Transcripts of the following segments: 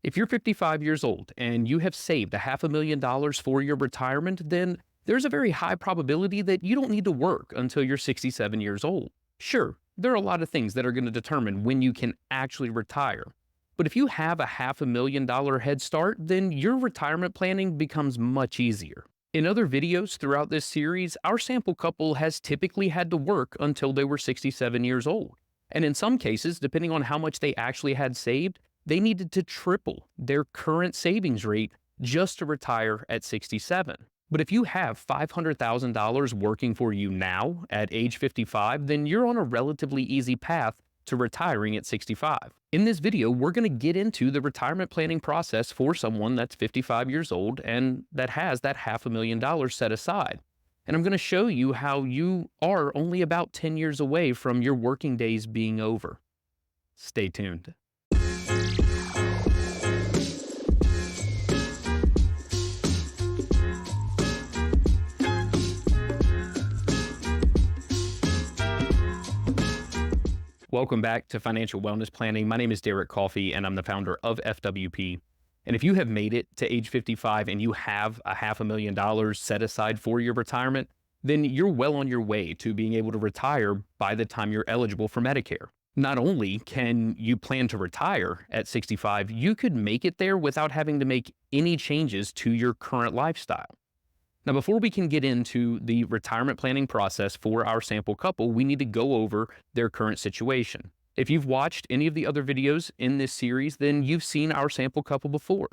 If you're 55 years old and you have saved $500,000 for your retirement, then there's a very high probability that you don't need to work until you're 67 years old. Sure, there are a lot of things that are going to determine when you can actually retire. But if you have a $500,000 head start, then your retirement planning becomes much easier. In other videos throughout this series, our sample couple has typically had to work until they were 67 years old. And in some cases, depending on how much they actually had saved, they needed to triple their current savings rate just to retire at 67. But if you have $500,000 working for you now at age 55, then you're on a relatively easy path to retiring at 65. In this video, we're going to get into the retirement planning process for someone that's 55 years old and that has that $500,000 set aside. And I'm going to show you how you are only about 10 years away from your working days being over. Stay tuned. Welcome back to Financial Wellness Planning. My name is Derek Coffey, and I'm the founder of FWP. And if you have made it to age 55 and you have a $500,000 set aside for your retirement, then you're well on your way to being able to retire by the time you're eligible for Medicare. Not only can you plan to retire at 65, you could make it there without having to make any changes to your current lifestyle. Now, before we can get into the retirement planning process for our sample couple, we need to go over their current situation. If you've watched any of the other videos in this series, then you've seen our sample couple before.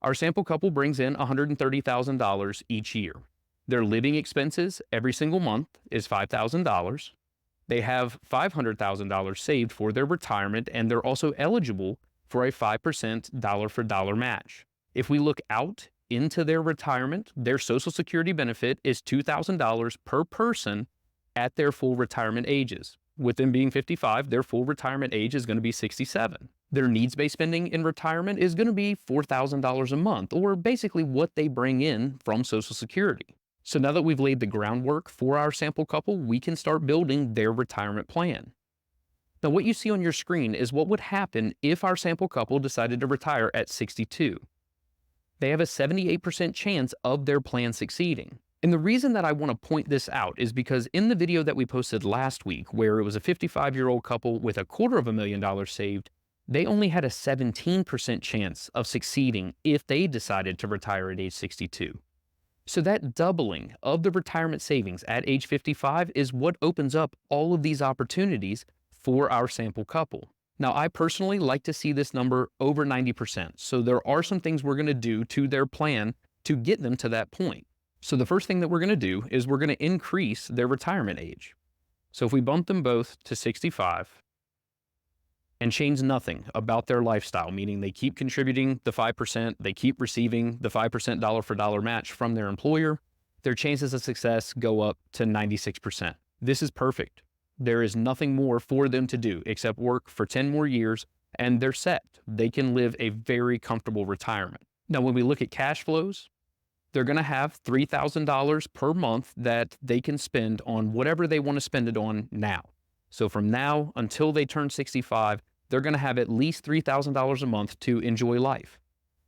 Our sample couple brings in $130,000 each year. Their living expenses every single month is $5,000. They have $500,000 saved for their retirement, and they're also eligible for a 5% dollar for dollar match. If we look out into their retirement, their Social Security benefit is $2,000 per person at their full retirement ages. With them being 55, their full retirement age is going to be 67. Their needs-based spending in retirement is going to be $4,000 a month, or basically what they bring in from Social Security. So now that we've laid the groundwork for our sample couple, we can start building their retirement plan. Now, what you see on your screen is what would happen if our sample couple decided to retire at 62. They have a 78% chance of their plan succeeding. And the reason that I want to point this out is because in the video that we posted last week, where it was a 55-year-old couple with $250,000 saved, they only had a 17% chance of succeeding if they decided to retire at age 62. So that doubling of the retirement savings at age 55 is what opens up all of these opportunities for our sample couple. Now, I personally like to see this number over 90%. So there are some things we're going to do to their plan to get them to that point. So the first thing that we're going to do is we're going to increase their retirement age. So if we bump them both to 65 and change nothing about their lifestyle, meaning they keep contributing the 5%, they keep receiving the 5% dollar for dollar match from their employer, their chances of success go up to 96%. This is perfect. There is nothing more for them to do except work for 10 more years, and they're set. They can live a very comfortable retirement. Now, when we look at cash flows, they're going to have $3,000 per month that they can spend on whatever they want to spend it on now. So from now until they turn 65, they're going to have at least $3,000 a month to enjoy life,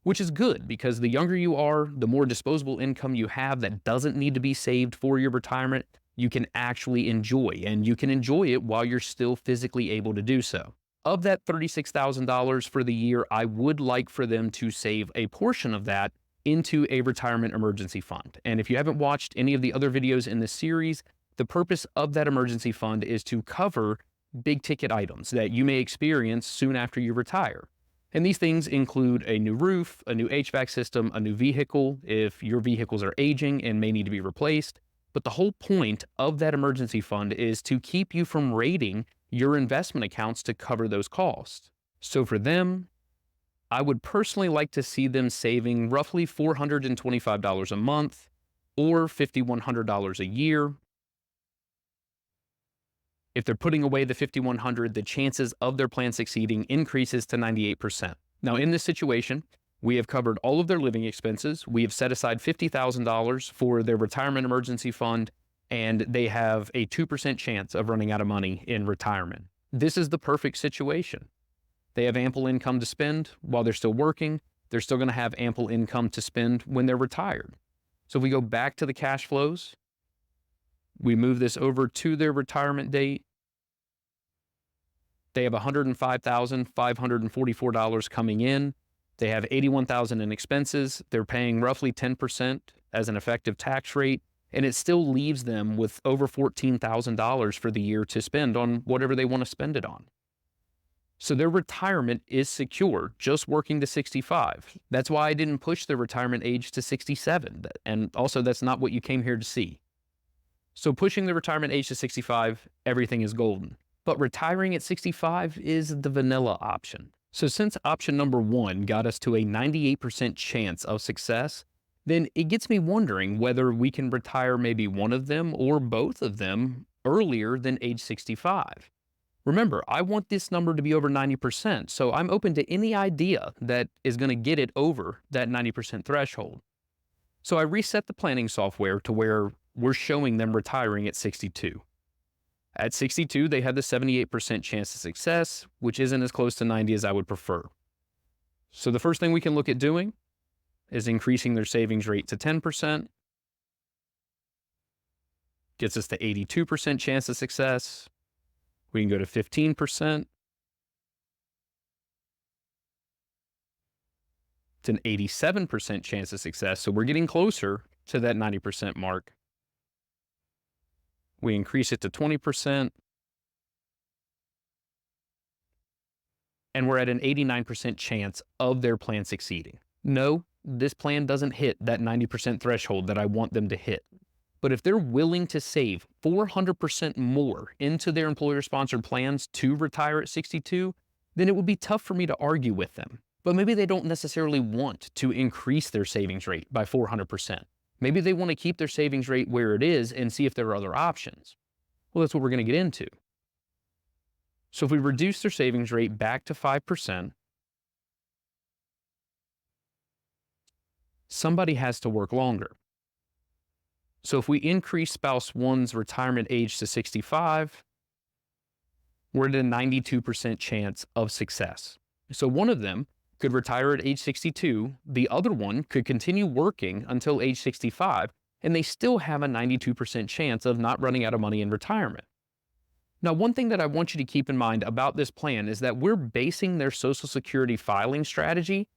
which is good because the younger you are, the more disposable income you have that doesn't need to be saved for your retirement, you can actually enjoy, and you can enjoy it while you're still physically able to do so. Of that $36,000 for the year, I would like for them to save a portion of that into a retirement emergency fund. And if you haven't watched any of the other videos in this series, the purpose of that emergency fund is to cover big ticket items that you may experience soon after you retire. And these things include a new roof, a new HVAC system, a new vehicle if your vehicles are aging and may need to be replaced. But the whole point of that emergency fund is to keep you from raiding your investment accounts to cover those costs. So for them, I would personally like to see them saving roughly $425 a month or $5,100 a year. If they're putting away the $5,100, the chances of their plan succeeding increases to 98%. Now, in this situation, we have covered all of their living expenses. We have set aside $50,000 for their retirement emergency fund, and they have a 2% chance of running out of money in retirement. This is the perfect situation. They have ample income to spend while they're still working. They're still going to have ample income to spend when they're retired. So if we go back to the cash flows, we move this over to their retirement date. They have $105,544 coming in. They have $81,000 in expenses. They're paying roughly 10% as an effective tax rate, and it still leaves them with over $14,000 for the year to spend on whatever they want to spend it on. So their retirement is secure, just working to 65. That's why I didn't push the retirement age to 67. And also, that's not what you came here to see. So pushing the retirement age to 65, everything is golden. But retiring at 65 is the vanilla option. So since option number 1 got us to a 98% chance of success, then it gets me wondering whether we can retire maybe one of them or both of them earlier than age 65. Remember, I want this number to be over 90%, so I'm open to any idea that is going to get it over that 90% threshold. So I reset the planning software to where we're showing them retiring at 62. At 62, they have the 78% chance of success, which isn't as close to 90 as I would prefer. So the first thing we can look at doing is increasing their savings rate to 10%. Gets us to 82% chance of success. We can go to 15%. It's an 87% chance of success, so we're getting closer to that 90% mark. We increase it to 20%. And we're at an 89% chance of their plan succeeding. No, this plan doesn't hit that 90% threshold that I want them to hit. But if they're willing to save 400% more into their employer-sponsored plans to retire at 62, then it would be tough for me to argue with them. But maybe they don't necessarily want to increase their savings rate by 400%. Maybe they want to keep their savings rate where it is and see if there are other options. Well, that's what we're going to get into. So if we reduce their savings rate back to 5%, somebody has to work longer. So if we increase spouse one's retirement age to 65, we're at a 92% chance of success. So one of them could retire at age 62, the other one could continue working until age 65, and they still have a 92% chance of not running out of money in retirement. Now, one thing that I want you to keep in mind about this plan is that we're basing their Social Security filing strategy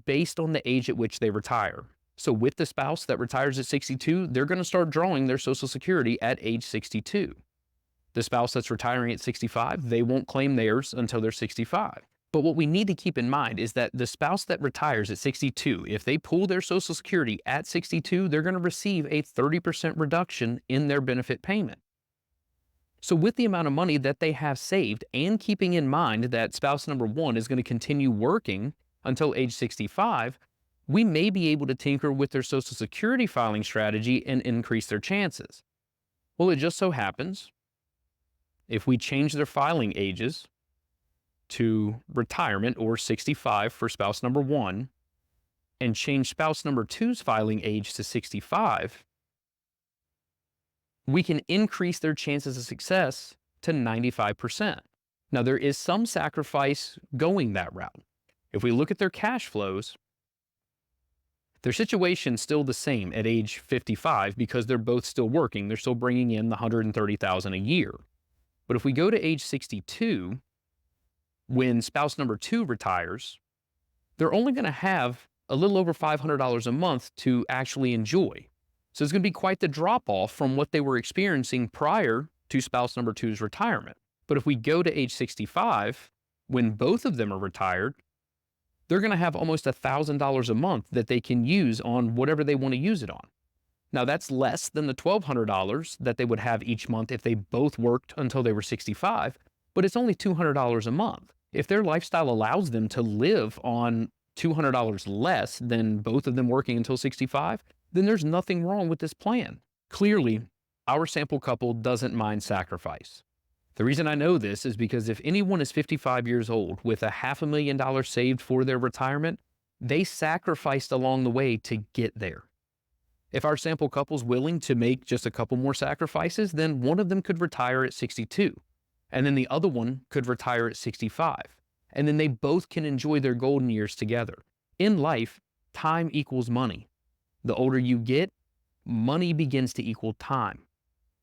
based on the age at which they retire. So with the spouse that retires at 62, they're going to start drawing their Social Security at age 62. The spouse that's retiring at 65, they won't claim theirs until they're 65. But what we need to keep in mind is that the spouse that retires at 62, if they pull their Social Security at 62, they're going to receive a 30% reduction in their benefit payment. So with the amount of money that they have saved and keeping in mind that spouse number 1 is going to continue working until age 65, we may be able to tinker with their Social Security filing strategy and increase their chances. Well, it just so happens, if we change their filing ages to retirement or 65 for spouse number 1 and change spouse number 2's filing age to 65, we can increase their chances of success to 95%. Now, there is some sacrifice going that route. If we look at their cash flows, their situation's still the same at age 55 because they're both still working. They're still bringing in the $130,000 a year. But if we go to age 62, when spouse number 2 retires, they're only going to have a little over $500 a month to actually enjoy. So it's going to be quite the drop-off from what they were experiencing prior to spouse number 2's retirement. But if we go to age 65, when both of them are retired, they're going to have almost $1,000 a month that they can use on whatever they want to use it on. Now, that's less than the $1,200 that they would have each month if they both worked until they were 65, but it's only $200 a month. If their lifestyle allows them to live on $200 less than both of them working until 65, then there's nothing wrong with this plan. Clearly, our sample couple doesn't mind sacrifice. The reason I know this is because if anyone is 55 years old with $500,000 saved for their retirement, they sacrificed along the way to get there. If our sample couple's willing to make just a couple more sacrifices, then one of them could retire at 62, and then the other one could retire at 65. And then they both can enjoy their golden years together. In life, time equals money. The older you get, money begins to equal time.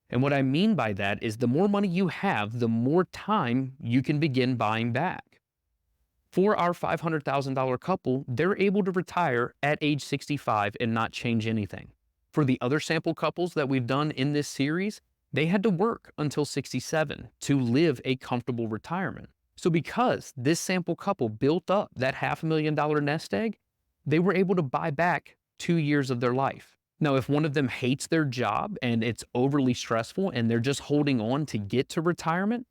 And what I mean by that is the more money you have, the more time you can begin buying back. For our $500,000 couple, they're able to retire at age 65 and not change anything. For the other sample couples that we've done in this series, they had to work until 67 to live a comfortable retirement. So because this sample couple built up that $500,000 nest egg, they were able to buy back 2 years of their life. Now, if one of them hates their job and it's overly stressful and they're just holding on to get to retirement,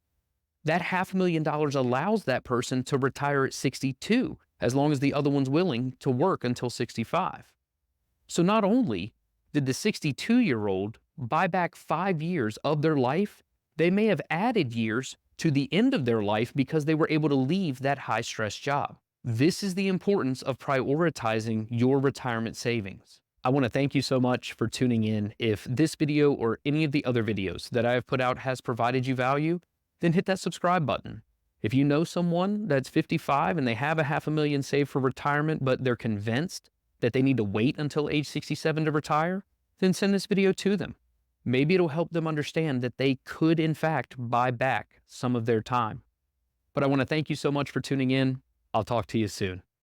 that $500,000 allows that person to retire at 62, as long as the other one's willing to work until 65. So not only did the 62-year-old buy back 5 years of their life, they may have added years to the end of their life because they were able to leave that high-stress job. This is the importance of prioritizing your retirement savings. I want to thank you so much for tuning in. If this video or any of the other videos that I have put out has provided you value, then hit that subscribe button. If you know someone that's 55 and they have a $500,000 saved for retirement, but they're convinced that they need to wait until age 67 to retire, then send this video to them. Maybe it'll help them understand that they could, in fact, buy back some of their time. But I want to thank you so much for tuning in. I'll talk to you soon.